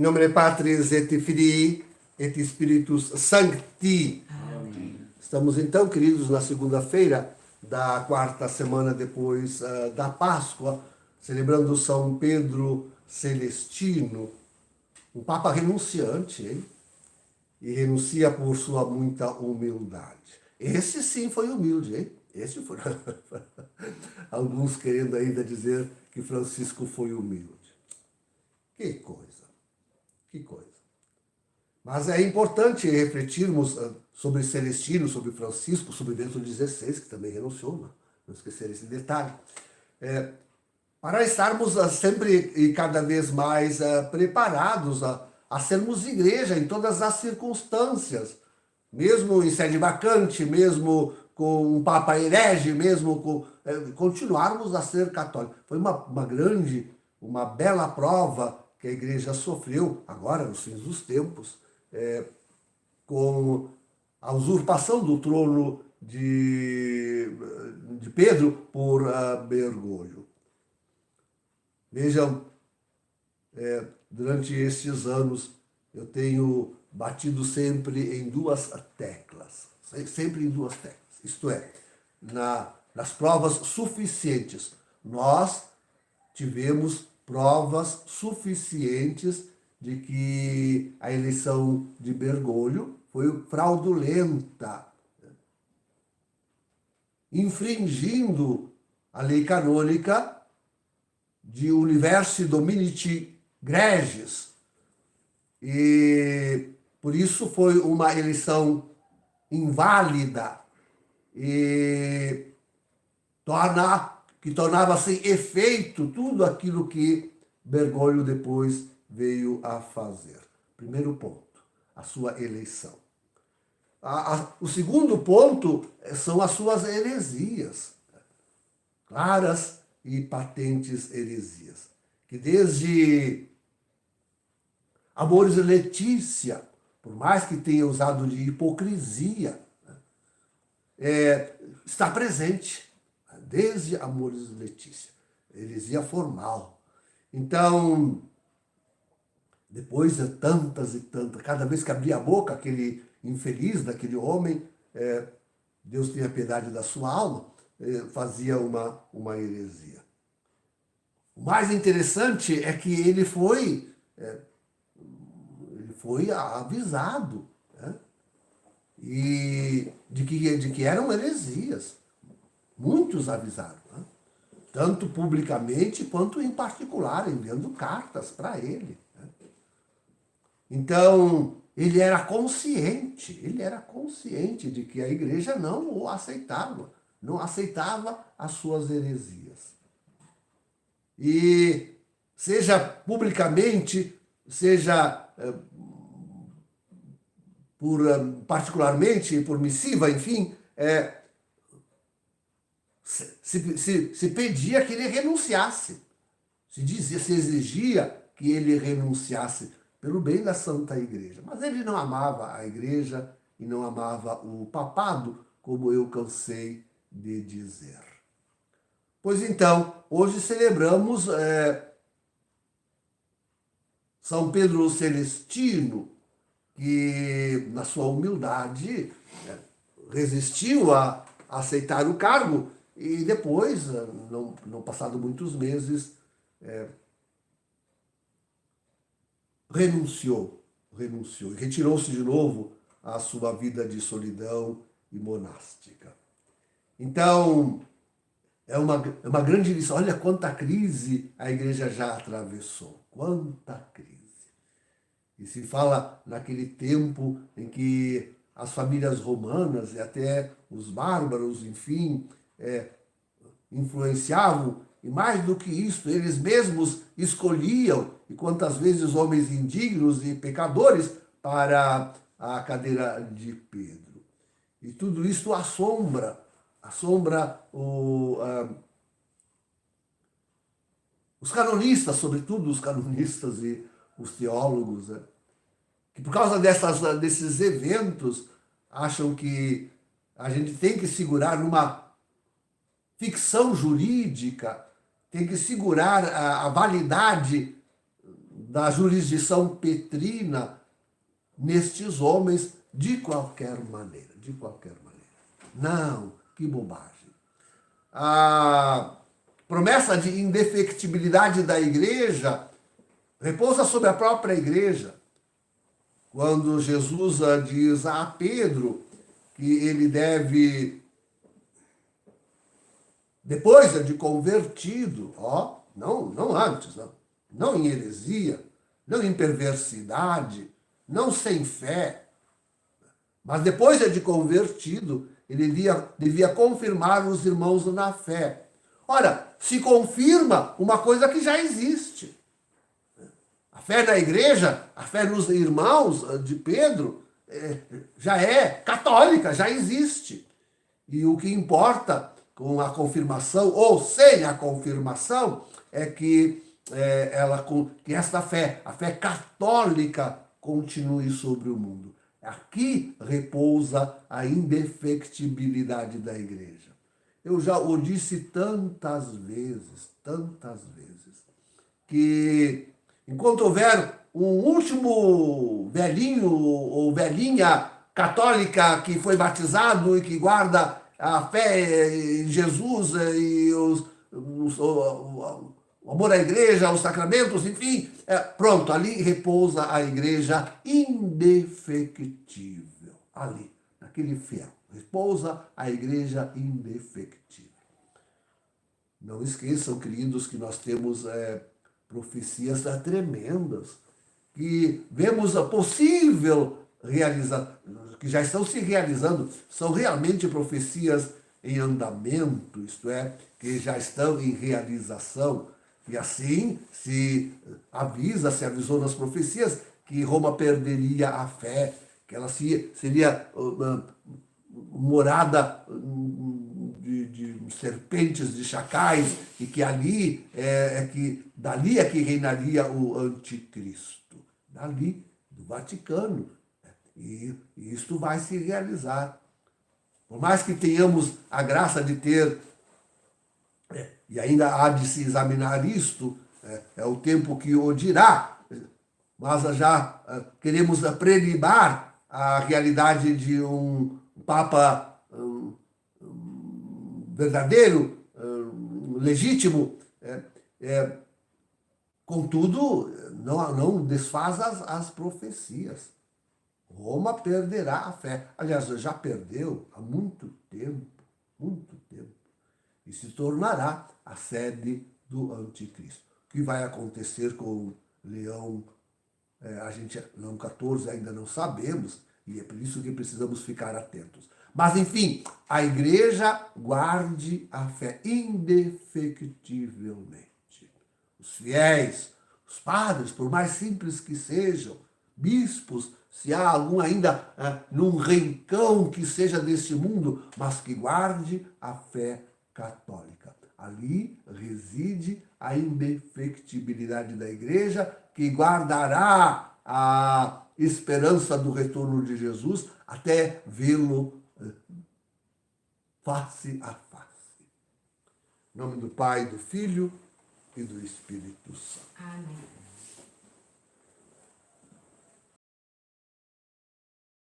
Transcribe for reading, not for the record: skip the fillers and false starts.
In nomine Patris et Filii et Spiritus Sancti. Amém. Estamos então, queridos, na segunda-feira da quarta semana depois da Páscoa, celebrando São Pedro Celestino, um Papa renunciante, hein? E renuncia por sua muita humildade. Esse sim foi humilde, hein? Esse foi. Alguns querendo ainda dizer que Francisco foi humilde. Que coisa, que coisa. Mas é importante refletirmos sobre Celestino, sobre Francisco, sobre Bento XVI, que também renunciou, não esquecer esse detalhe. Para estarmos sempre e cada vez mais preparados a sermos igreja em todas as circunstâncias, mesmo em sede vacante, mesmo com um Papa herege, mesmo com continuarmos a ser católicos. Foi uma bela prova que a igreja sofreu agora, nos fins dos tempos, com a usurpação do trono de Pedro por Bergoglio. Vejam, durante estes anos eu tenho batido sempre em duas teclas, isto é, nas provas suficientes. Nós tivemos provas suficientes de que a eleição de Bergoglio foi fraudulenta, infringindo a lei canônica de Universi Dominici Gregis. E por isso foi uma eleição inválida e que tornava sem efeito tudo aquilo que Bergoglio depois veio a fazer. Primeiro ponto, a sua eleição. O segundo ponto são as suas heresias, claras e patentes heresias, que desde Amoris Laetitia, por mais que tenha usado de hipocrisia, está presente, desde Amoris Laetitia, heresia formal. Então, depois de tantas e tantas, cada vez que abria a boca, aquele infeliz daquele homem, Deus tenha piedade da sua alma, fazia uma heresia. O mais interessante é que ele foi avisado, né? E de que eram heresias. Muitos avisaram, né? Tanto publicamente quanto em particular, enviando cartas para ele. Né? Então, ele era consciente de que a igreja não o aceitava, não aceitava as suas heresias. E seja publicamente, seja particularmente por missiva, enfim, se pedia que ele renunciasse, se exigia que ele renunciasse pelo bem da Santa Igreja. Mas ele não amava a Igreja e não amava o papado, como eu cansei de dizer. Pois então, hoje celebramos São Pedro Celestino, que na sua humildade resistiu a aceitar o cargo e depois, não passado muitos meses, renunciou e retirou-se de novo à sua vida de solidão e monástica. Então, é uma grande lição. Olha quanta crise a igreja já atravessou. Quanta crise. E se fala naquele tempo em que as famílias romanas e até os bárbaros, enfim, influenciavam, e mais do que isso, eles mesmos escolhiam, e quantas vezes homens indignos e pecadores, para a cadeira de Pedro. E tudo isso assombra os canonistas, sobretudo os canonistas e os teólogos, né? Que por causa desses eventos acham que a gente tem que segurar numa ficção jurídica, tem que segurar a validade da jurisdição petrina nestes homens de qualquer maneira, de qualquer maneira. Não, que bobagem. A promessa de indefectibilidade da igreja repousa sobre a própria igreja. Quando Jesus diz a Pedro que ele deve, depois de convertido, não antes, não em heresia, não em perversidade, não sem fé, mas depois de convertido, ele devia confirmar os irmãos na fé. Ora, se confirma uma coisa que já existe. A fé na igreja, a fé nos irmãos de Pedro, já é católica, já existe. E o que importa com a confirmação ou sem a confirmação é que que esta fé, a fé católica, continue sobre o mundo. Aqui repousa a indefectibilidade da igreja. Eu já o disse tantas vezes, que enquanto houver um último velhinho ou velhinha católica que foi batizado e que guarda a fé em Jesus e o amor à igreja, os sacramentos, enfim, pronto, ali repousa a igreja indefectível. Ali, naquele fiel, repousa a igreja indefectível. Não esqueçam, queridos, que nós temos profecias tremendas, que vemos a possível realizar, que já estão se realizando, são realmente profecias em andamento, isto é, que já estão em realização. E assim se avisou nas profecias que Roma perderia a fé, que ela seria morada de serpentes, de chacais, e que dali é que reinaria o anticristo, dali, do Vaticano. E isto vai se realizar. Por mais que tenhamos a graça de ter, e ainda há de se examinar isto, é o tempo que o dirá, mas já queremos prelimar a realidade de um Papa verdadeiro, legítimo. Contudo, não desfaz as profecias. Roma perderá a fé. Aliás, já perdeu há muito tempo, e se tornará a sede do anticristo. O que vai acontecer com Leão Leão XIV ainda não sabemos, e é por isso que precisamos ficar atentos. Mas, enfim, a igreja guarde a fé indefectivelmente. Os fiéis, os padres, por mais simples que sejam, bispos, se há algum ainda num rincão que seja deste mundo, mas que guarde a fé católica. Ali reside a indefectibilidade da igreja, que guardará a esperança do retorno de Jesus até vê-lo face a face. Em nome do Pai, do Filho e do Espírito Santo. Amém.